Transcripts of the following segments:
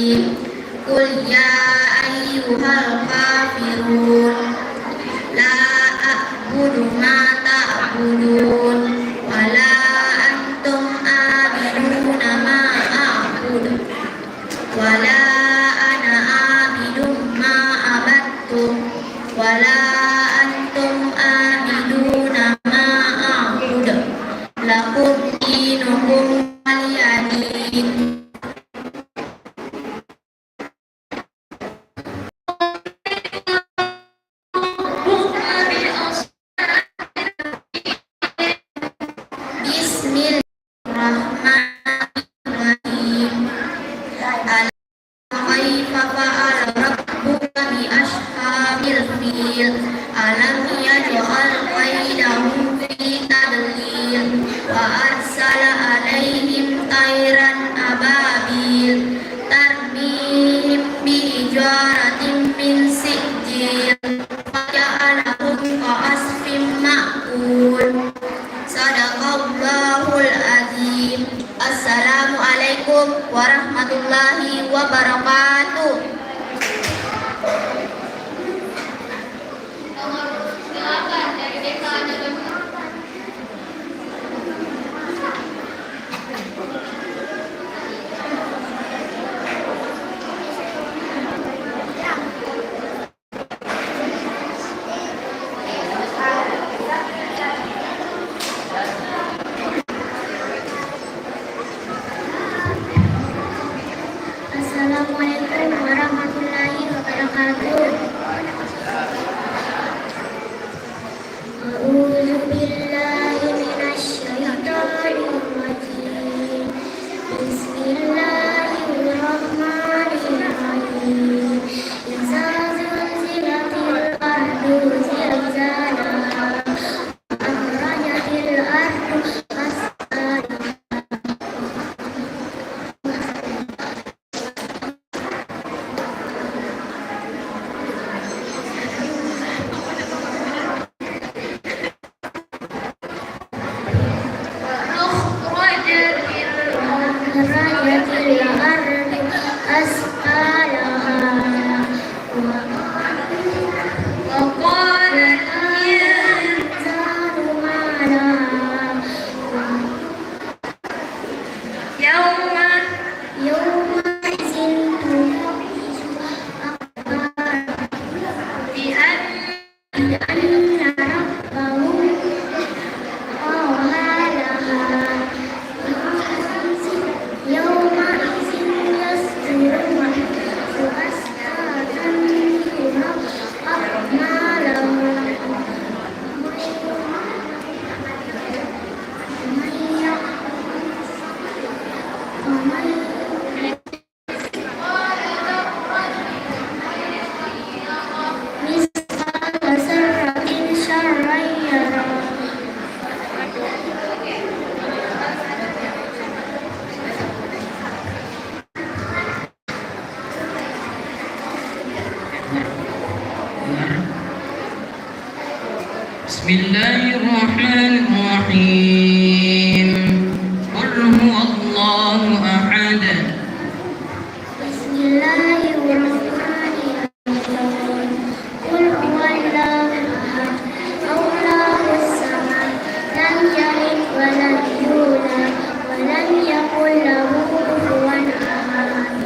Qul ya ayyuhal kafirun la a'budu ma ta'budun wa la antum a'biduna ma a'budu wa la ana a'bidum ma abattum wa la antum a'biduna ma a'budu lakum dinukum waliyadin. Bismillahirrahmanirrahim. Alam kaifa fa'ala rabbuka bi ashabil fil. Alam yaj'al kaidahum fi tadlil wa arsala alaihim tayran ababil tarmihim bi hijaratin min sijil faja'alahum ka'asfin ma'kul. Sadaqallahul azim. Assalamualaikum warahmatullahi wabarakatuh. Silakan dari desa ada. Assalamualaikum warahmatullahi wabarakatuh. A'udzu billahi minasy syaithanir rajim. Bismillahirrahmanirrahim. Idza zulzilatil ardu zilzalaha wa akhrajatil ardu asqalaha. Bismillahirrahmanirrahim. Qul huwallahu ahad. Bismillahirrahmanirrahim. Qul huwallahu ahad. Allahus samad. Lam yalid wa lam yulad wa lam yakul lahu kufuwan ahad.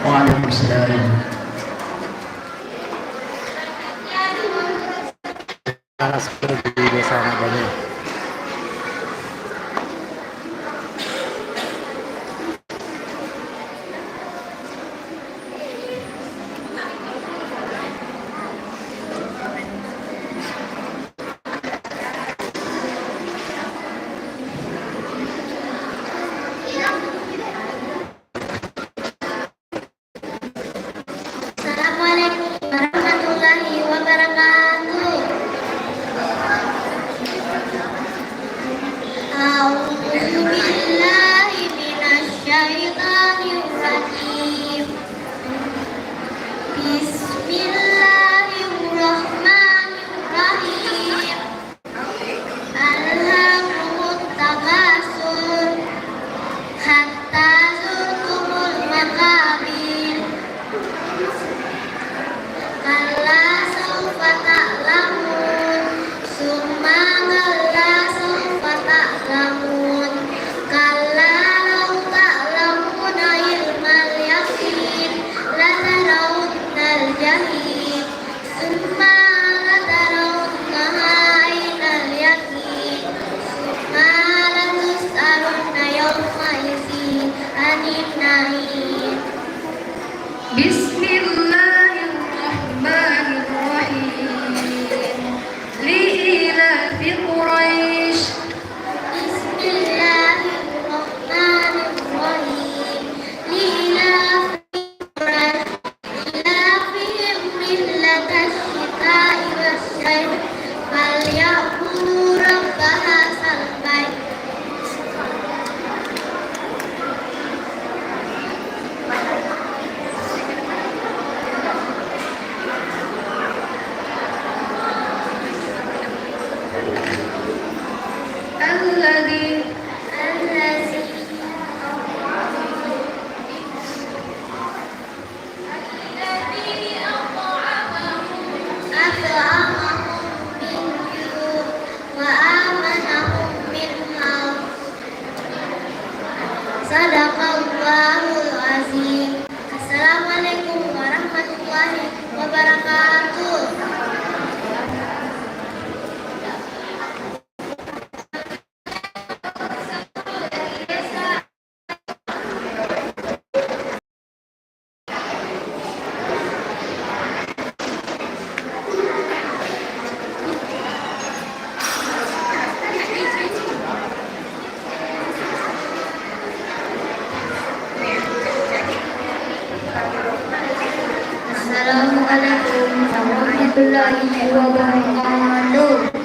Waalaikumsalam. Anak sekolah di desa Madani. Assalamualaikum warahmatullahi wabarakatuh. A'udzu billahi minasy syaithanir rajim. Bismillahirrahmanirrahim. warahmatullahi wabarakatuh.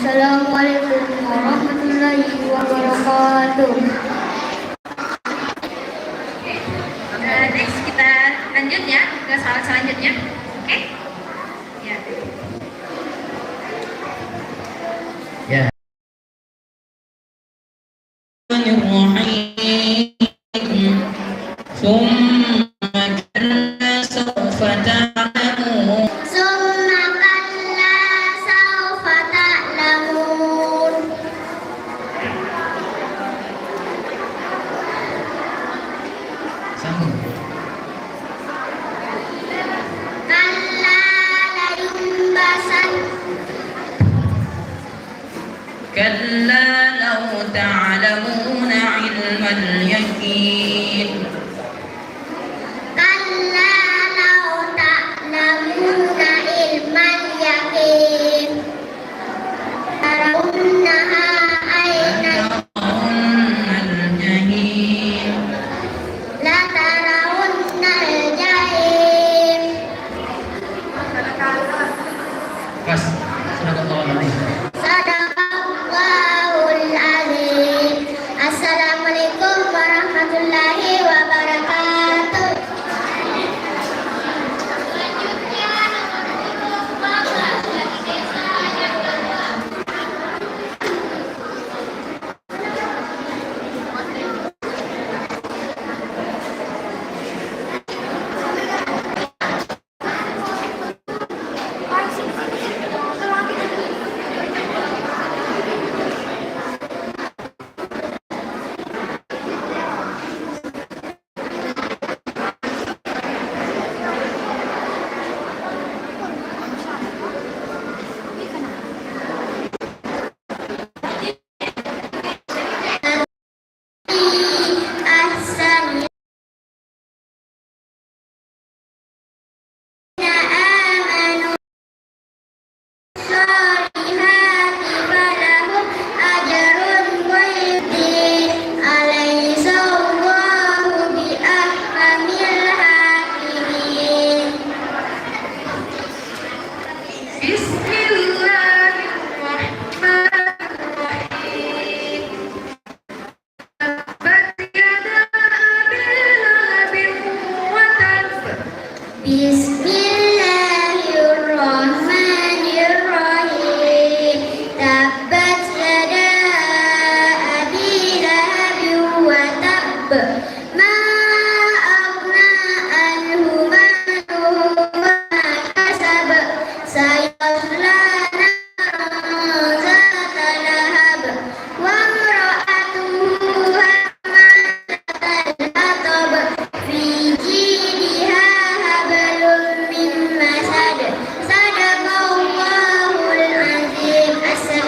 Assalamualaikum warahmatullahi wabarakatuh. Next kita lanjut ya ke soal selanjutnya. Oke? Ya. Ya. كلا لو تعلمون علم اليقين كلا لو تعلمون علم اليقين ترونها عين لترون الجحيم لترون الجحيم. بس صدق الله العظيم. Sadaqallahul azim. Assalamualaikum warahmatullahi wabarakatuh. Bismillahirrahmanirrahim. Tabbat yada abi lahabin wa tabb. Ma aghna anhu maluhu wa ma kasab. Sayasla naran zata lahab. Wa imra'atuhu hammalatal hatab. Fi jidha hablum min masad. Sadaqallahul azim.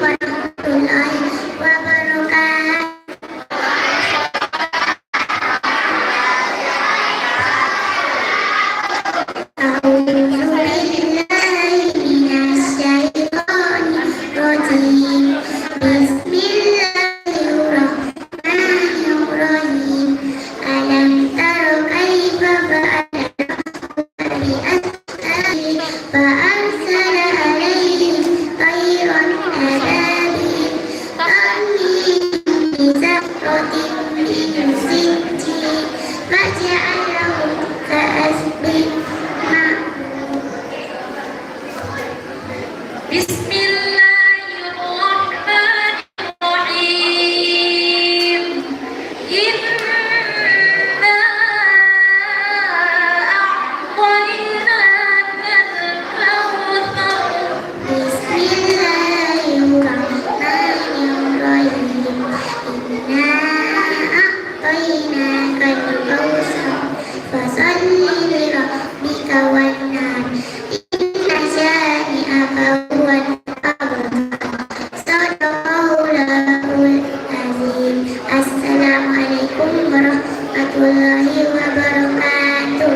warahmatullahi wabarakatuh. أعوذ بالله من الشيطان الرجيم. بسم الله الرحمن الرحيم. ألم تر كيف فعل ربك بأصحابه فأرسل عليهم طيرا أبابيل ترميهم بزهرة من سجيل فجعلهم كعصف Bismillahirrahmanirrahim. Inna a'tainaka al-kawthar. Bismillahirrahmanirrahim. Inna a'tainaka al-kawthar fasalli li rabbika wanhar. Inna syani'aka huwal abtar. Sadaqallahul azim. Assalamualaikum warahmatullahi wabarakatuh.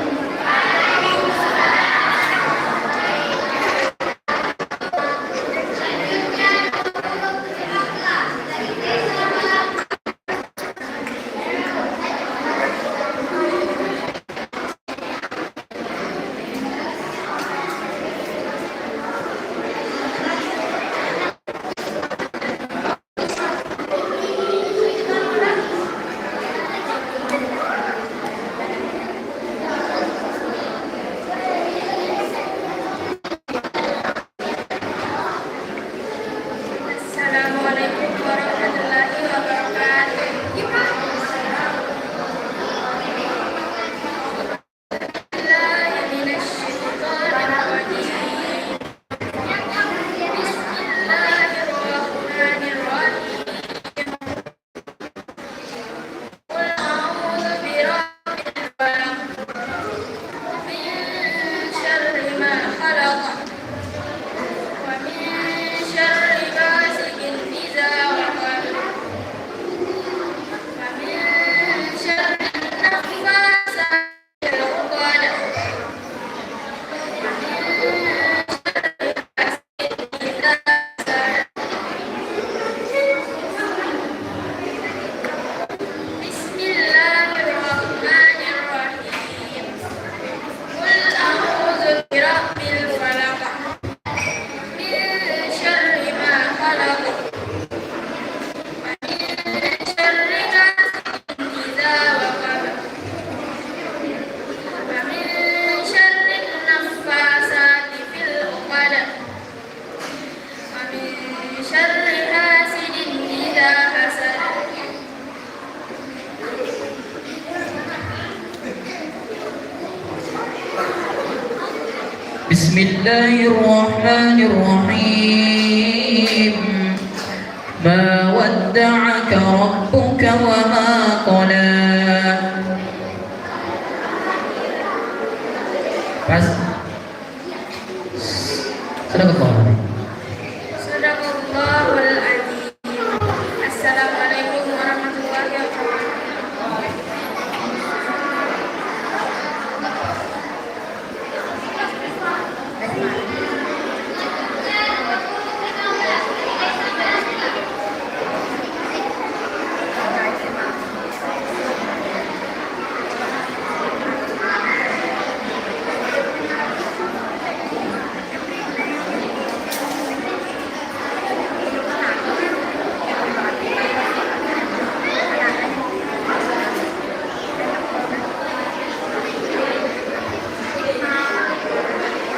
Assalamualaikum warahmatullahi wabarakatuh. Billahi minasyaitonirrajim. Bismillahirrahmanirrahim. Qul a'udzu birabbil falaq. Min syarri ma khalaq. Wa min syarri ghasiqin idza waqab. Wa min syarri naffasati fil 'uqad. Wa min syarri hasidin idza hasad. Bismillahirrahmanirrahim. Qul a'udzu birabbil falaq. Min syarri ma khalaq. Wa min syarri ghasiqin idza waqab. Wa min syarri naffasati fil 'uqad. Wa min syarri hasidin idza hasad. Bismillahirrahmanirrahim. Ma wadda'aka rabbuka wa ma qala. Pas. Sadaqallah. Sadaqallahul azim. Assalamualaikum warahmatullahi wabarakatuh.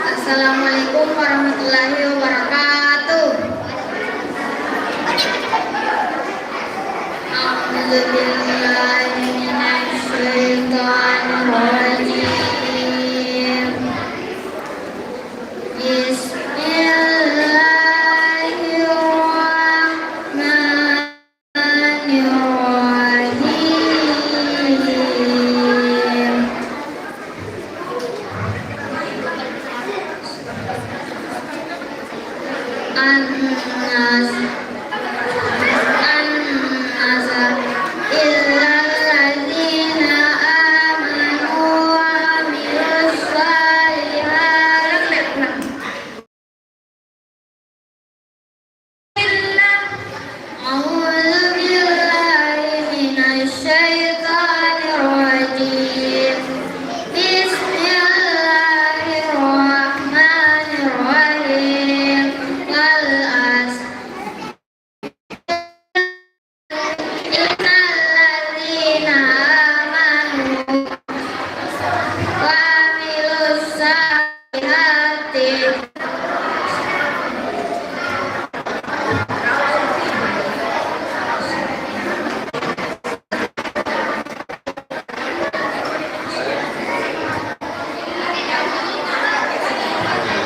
Assalamualaikum warahmatullahi wabarakatuh. A'udzu billahi minasy syaithanir rajim. الناس إلا الذين آمنوا وعملوا الصالحات أعوذ بالله من الشيطان الرجيم بسم الله الرحمن الرحيم والعصر إن الذين آمنوا وعملوا الصالحات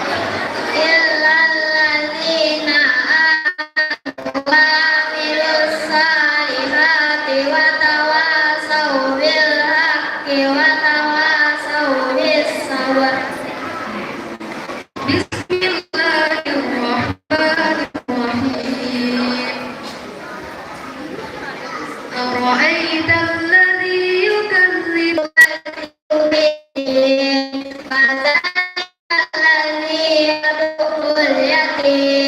إلا الذين آمنوا وعملوا الصالحات وتواصوا بالحق وتواصوا بالصبر بسم الله الرحمن الرحيم أرأيت الذي يكذب بالدين فذلك الذي يدعو اليتيم